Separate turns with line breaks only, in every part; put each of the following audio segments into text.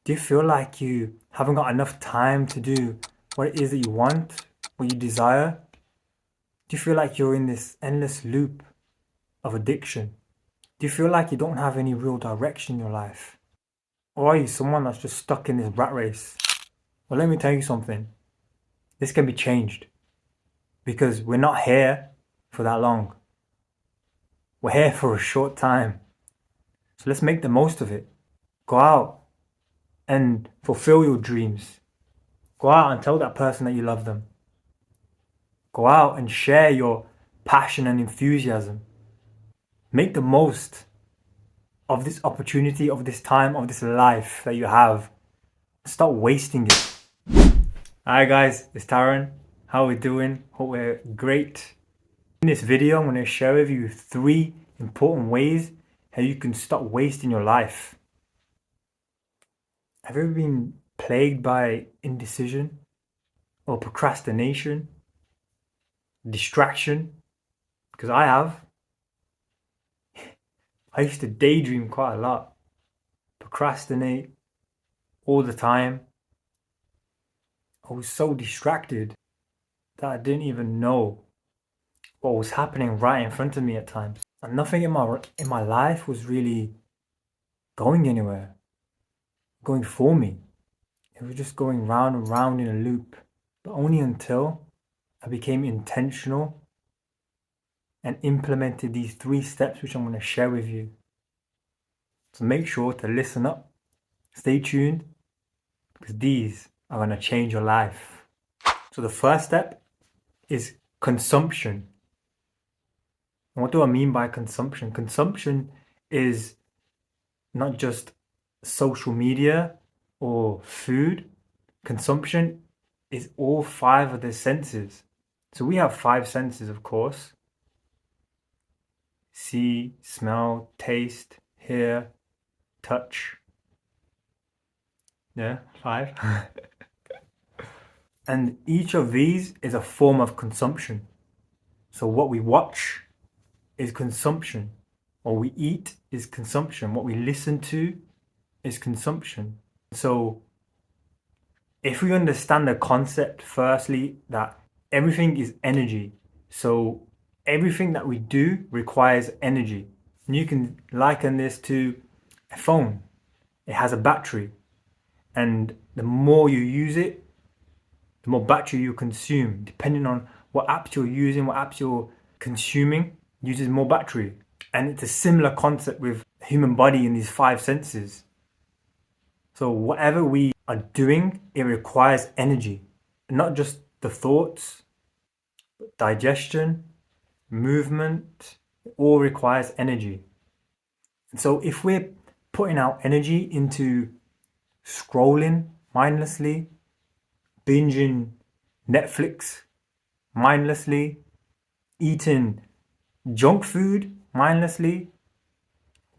Do you feel like you haven't got enough time to do what it is that you want, what you desire? Do you feel like you're in this endless loop of addiction? Do you feel like you don't have any real direction in your life? Or are you someone that's just stuck in this rat race? Well, let me tell you something. This can be changed because we're not here for that long. We're here for a short time. So let's make the most of it. Go out and fulfill your dreams. Go out and tell that person that you love them. Go out and share your passion and enthusiasm. Make the most of this opportunity, of this time, of this life that you have. Stop wasting it. Hi guys, it's Taran. How are we doing? Hope we're great. In this video, I'm going to share with you 3 important ways how you can stop wasting your life. Have you ever been plagued by indecision or procrastination, distraction? Because I have. I used to daydream quite a lot, procrastinate all the time. I was so distracted that I didn't even know what was happening right in front of me at times. And nothing in my life was really going anywhere, going for me. It was just going round and round in a loop, but only until I became intentional and implemented these 3 steps which I'm going to share with you. So make sure to listen up, stay tuned, because these are going to change your life. So the first step is consumption. And what do I mean by consumption? Consumption is not just social media or food. Consumption is all 5 of the senses. So we have 5 senses, of course. See, smell, taste, hear, touch. Yeah, 5. And each of these is a form of consumption. So what we watch is consumption. What we eat is consumption. What we listen to is consumption. So if we understand the concept, firstly, that everything is energy. So everything that we do requires energy. And you can liken this to a phone. It has a battery. And the more you use it, the more battery you consume. Depending on what apps you're using, what apps you're consuming, uses more battery. And it's a similar concept with the human body in these 5 senses. So whatever we are doing, it requires energy. Not just the thoughts, but digestion, movement, it all requires energy. And so if we're putting our energy into scrolling mindlessly, binging Netflix mindlessly, eating junk food mindlessly,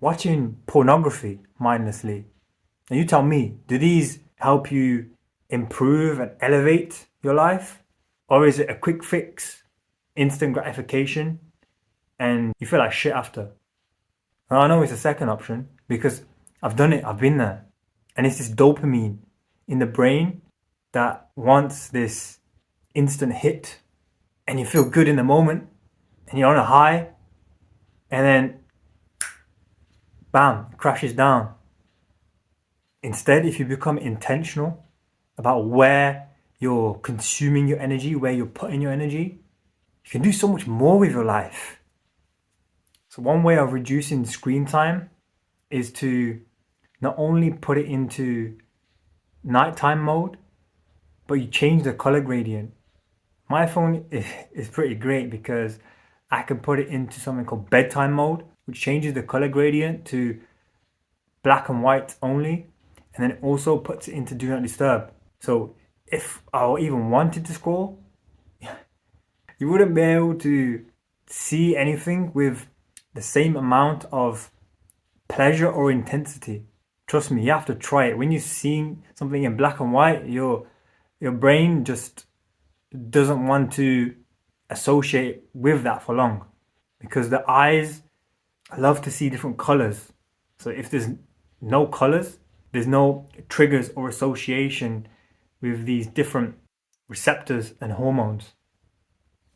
watching pornography mindlessly. And you tell me, do these help you improve and elevate your life? Or is it a quick fix, instant gratification, and you feel like shit after? Well, I know it's the second option because I've done it, I've been there. And it's this dopamine in the brain that wants this instant hit, and you feel good in the moment, and you're on a high, and then bam, it crashes down. Instead, if you become intentional about where you're consuming your energy, where you're putting your energy, you can do so much more with your life. So one way of reducing screen time is to not only put it into nighttime mode, but you change the color gradient. My phone is pretty great because I can put it into something called bedtime mode, which changes the color gradient to black and white only, and then it also puts it into do not disturb. So if I even wanted to scroll, you wouldn't be able to see anything with the same amount of pleasure or intensity. Trust me, you have to try it. When you're seeing something in black and white, your brain just doesn't want to associate with that for long because the eyes love to see different colors. So if there's no colors, There's no triggers or association with these different receptors and hormones.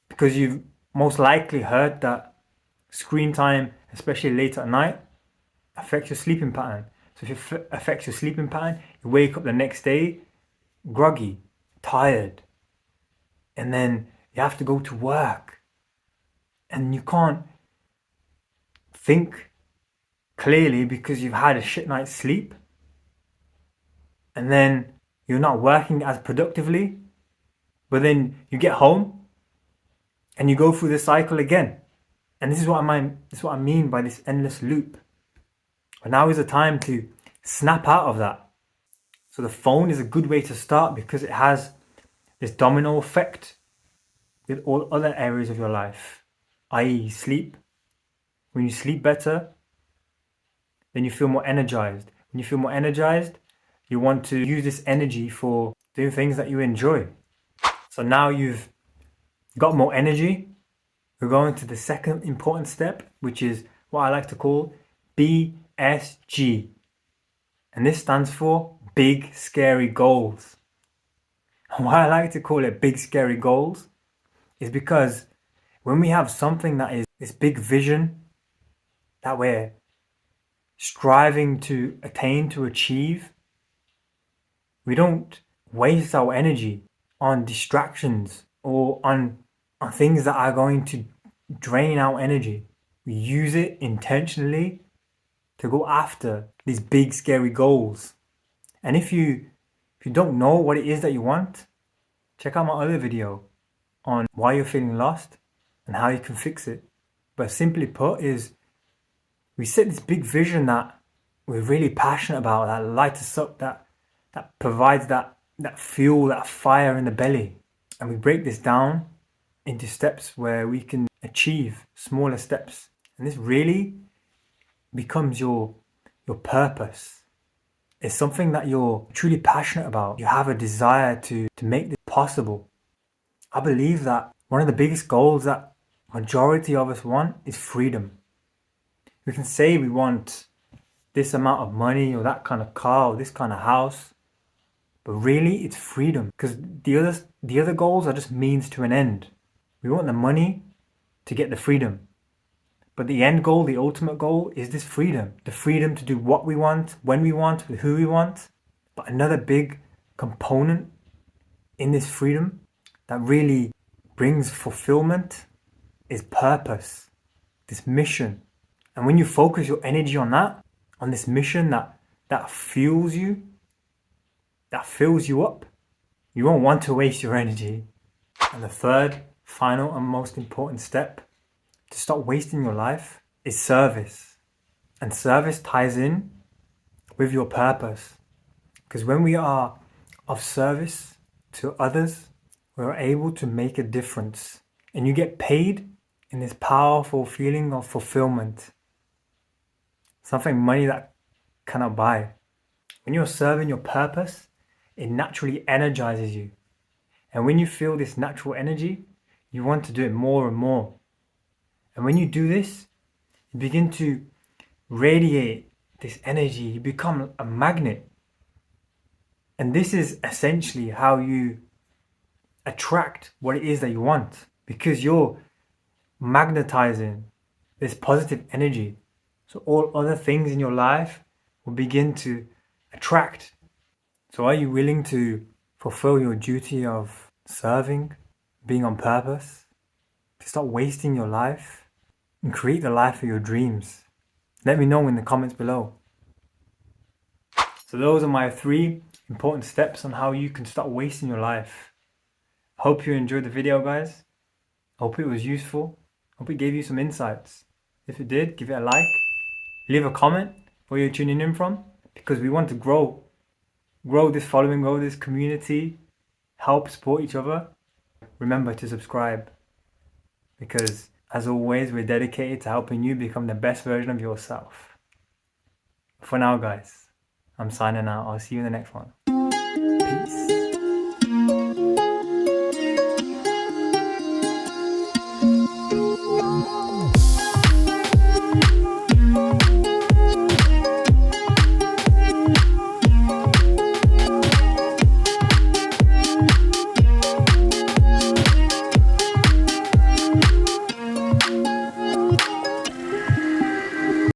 Because you've most likely heard that screen time, especially late at night, affects your sleeping pattern. So if it affects your sleeping pattern, you wake up the next day groggy, tired, and then you have to go to work and you can't think clearly because you've had a shit night's sleep, and then you're not working as productively, but then you get home and you go through the cycle again. And this is what I mean by this endless loop. But now is the time to snap out of that. So the phone is a good way to start because it has this domino effect with all other areas of your life, i.e. sleep. When you sleep better, then you feel more energized. When you feel more energized, you want to use this energy for doing things that you enjoy. So now you've got more energy. We're going to the second important step, which is what I like to call BSG. And this stands for Big Scary Goals. And why I like to call it Big Scary Goals is because when we have something that is this big vision that we're striving to attain, to achieve, we don't waste our energy on distractions or on things that are going to drain our energy. We use it intentionally to go after these big scary goals. And if you don't know what it is that you want, check out my other video on why you're feeling lost and how you can fix it. But simply put is, we set this big vision that we're really passionate about, that lights us up, that provides that fuel, that fire in the belly. And we break this down into steps where we can achieve smaller steps. And this really becomes your purpose. It's something that you're truly passionate about. You have a desire to make this possible. I believe that one of the biggest goals that majority of us want is freedom. We can say we want this amount of money or that kind of car or this kind of house, but really it's freedom, because the other goals are just means to an end. We want the money to get the freedom, but the end goal, the ultimate goal, is this freedom. The freedom to do what we want, when we want, with who we want. But another big component in this freedom that really brings fulfillment is purpose, this mission. And when you focus your energy on that, on this mission that fuels you, that fills you up, you won't want to waste your energy. And the third, final and most important step to stop wasting your life is service. And service ties in with your purpose. Because when we are of service to others, we're able to make a difference. And you get paid in this powerful feeling of fulfillment. Something money that cannot buy. When you're serving your purpose, it naturally energizes you. And when you feel this natural energy, you want to do it more and more. And when you do this, you begin to radiate this energy. You become a magnet. And this is essentially how you attract what it is that you want, because you're magnetizing this positive energy. So all other things in your life will begin to attract. So are you willing to fulfill your duty of serving, being on purpose, to stop wasting your life and create the life of your dreams? Let me know in the comments below. So those are my 3 important steps on how you can stop wasting your life. I hope you enjoyed the video, guys. I hope it was useful. I hope it gave you some insights. If it did, give it a like. Leave a comment where you're tuning in from, because we want to grow this following, grow this community, help support each other. Remember to subscribe, because as always, we're dedicated to helping you become the best version of yourself. For now, guys, I'm signing out. I'll see you in the next one. Peace.